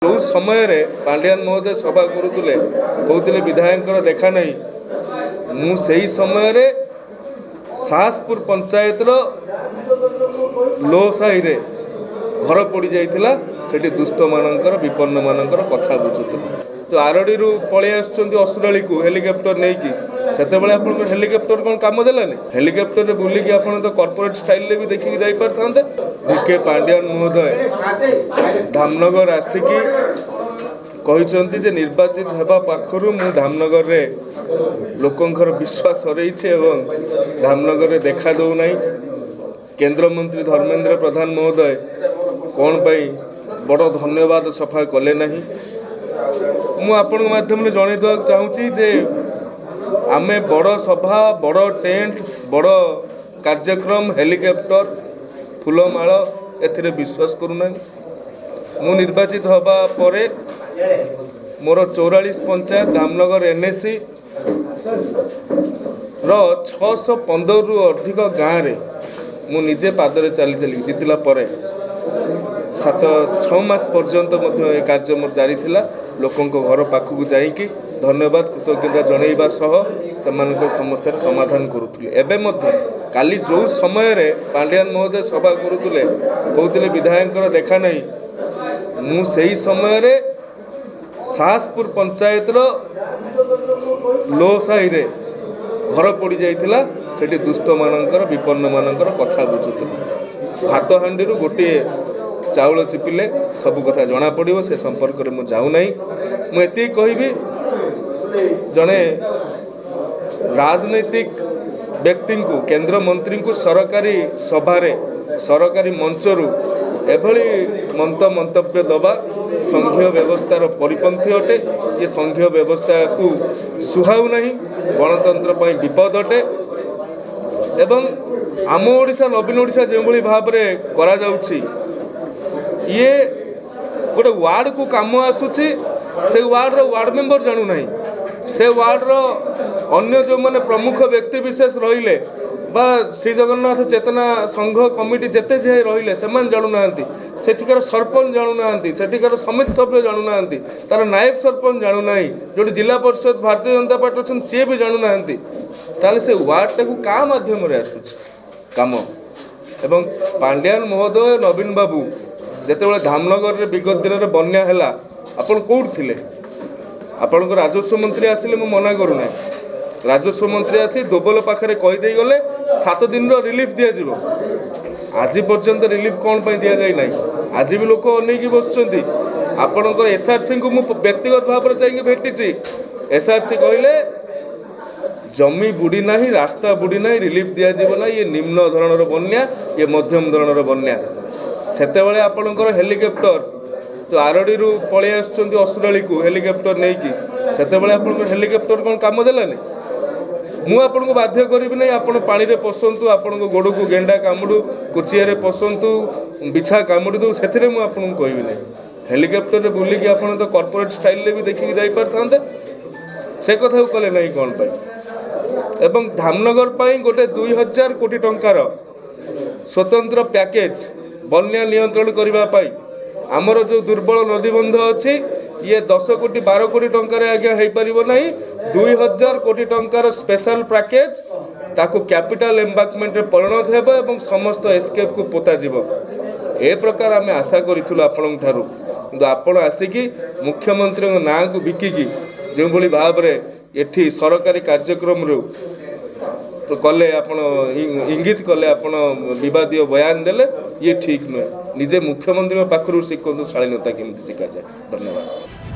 जो समय पांड्यान महोदय सभा करुले कहते विधायक देखा नहीं मुझे समय साहसपुर पंचायत लो साही रे घर पड़ जाइला से दुष्ट मानकर विपन्न मानकर कथा बुझुला तो आरडी पलि असुराली को हेलिकप्टर नहीं कि सेतेबेले आप हेलिकप्टर कौन काम देलानी हेलिकप्टर बुलिकी आप तो कॉर्पोरेट स्टाइल भी देखिकी जाई पारथांते। डीके पांड्यान महोदय धामनगर आसिकी कहते जे निर्वाचित होगा पाखरु मु धामनगर रे लोकंकर विश्वास हरइछि एवं धामनगर रे देखा दो नहीं। केंद्र मंत्री धर्मेंद्र प्रधान महोदय कौन पाई बड़ धन्यवाद सफा कले नहीं मु आपण माध्यम जन चाहूँगी जे आमे बड़ सभा बड़ टेंट बड़ कार्यक्रम हेलिकप्टर फूलमाल एथिरे विश्वास करूना। मु निर्वाचित होगा परे मोर 44 पंचायत धामनगर एनएसी रो 615 रु अधिक गाँव रे मु निजे पादरे चली चली जीतला परे 7-6 मास पर्यंत ये कार्य मोर जारी थिला। लोकों घर पाखक जाइकी धन्यवाद कृतज्ञता जनइबा सह से समस्या समाधान करुले। एवं काली जो समय पांड्यान महोदय सभा करुले कहते विधायक देखा नहीं मुझे समय साहसपुर पंचायत लो साही रे घर पड़ जाइला से दुष्ट मानकर विपन्न मानकर कथा बुझुला। भात हांडी गोटे चाउल चिपिले सब कथा जना पड़ो से संपर्क में मुझे जाऊना मुझे कहबी जड़े राजनैतिक व्यक्ति को केंद्र मंत्री को सरकारी सभारे सरकारी मंचरू एभली मंतव्य दबा संघीय व्यवस्थार परिपंथी अटे। ये संघीय व्यवस्था को सुहाऊ नहीं गणतंत्र पर विपद अटे एवं आम ओडिशा नवीन ओडिशा जो भाव में करा जाउछि ये गोटे वार्ड को काम आसूची से वार्ड रो वार्ड मेंबर जानू नहीं से वार्ड रो अन्य जो माने प्रमुख व्यक्ति विशेष रहिले बा श्री जगन्नाथ चेतना संघ कमिटी जेते जे रहिले सेमान जानू नांती सेठिकार सरपंच जानू नांती सेठिकार समिति सभ्य जानू नांती तार नायब सरपंच जानू नाही जो जिला परिषद भारतीय जनता पार्टी अछन से भी जानू नांती ताले से वार्ड टाकू का माध्यम रे आसूची काम एवं पांड्यान महोदय नवीन बाबू जेतेबेले धामनगर रे विगत दिन में बन्या है आपण कौट थिले आपण राजस्व मंत्री आसिले मु मना करूना राजस्व मंत्री आसी दोबल पाखे कहीदे गले 7 दिन रिलीफ दि जाव आज पर्यंत रिलीफ कौन पर दि जाए ना आज भी लोक अनेक बस आपणकर एसआरसी को मु व्यक्तिगत भाव में जाइए भेटी एसआरसी कहले जमी बुड़ी ना रास्ता बुड़ी ना रिलीफ दि जाव ना ये निम्न धरणर बन्या ये मध्यम धरणर बन्या सेतेबेले आपणकर हेलिकप्टर तो आरडी पलि असुराली को हेलिकप्टर नहीं कि सेतेबेले आपणकर हेलिकप्टर कौन काम देलानी मु आपन को बाध्य करी नहीं आपण पानी रे पसंतु आपण को गोड़ को गेंडा कामुडू कुचिया रे पसंतु बिछा कामुडी दो से मु आपन को कहबी नहीं हेलिकप्टर रे बुलिकी आपण तो कॉर्पोरेट स्टाइल भी देखिकी जाई पारथांते से कथा कले नहीं कौन पाई एवं धामनगर पाई गोटे 2000 कोटी टंकार स्वतंत्र पैकेज बन्या नियंत्रण करने पाई आमर जो दुर्बल नदीबंध अच्छी ये 10 कोटी 12 कोटी टंकार आज्ञा हो पार ना 2000 कोटी टंकार स्पेशल पैकेज ताकू कैपिटल एम्बांकमेंट रे परिणत हेबो एवं समस्त एस्केप को पोता जीवो ए प्रकार आमे आशा करिथुलु आपन ठारू किंतु आपण आसिकी मुख्यमंत्री ना को बिकिकी जो भली भाव रे एठी सरकारी कार्यक्रम रो तो कले आपण इंगित कले आपण विवादीय बयान देले ये ठीक नुहे निजे मुख्यमंत्री पाखरु शिखु शालीनता केमती शिखा जाए। धन्यवाद।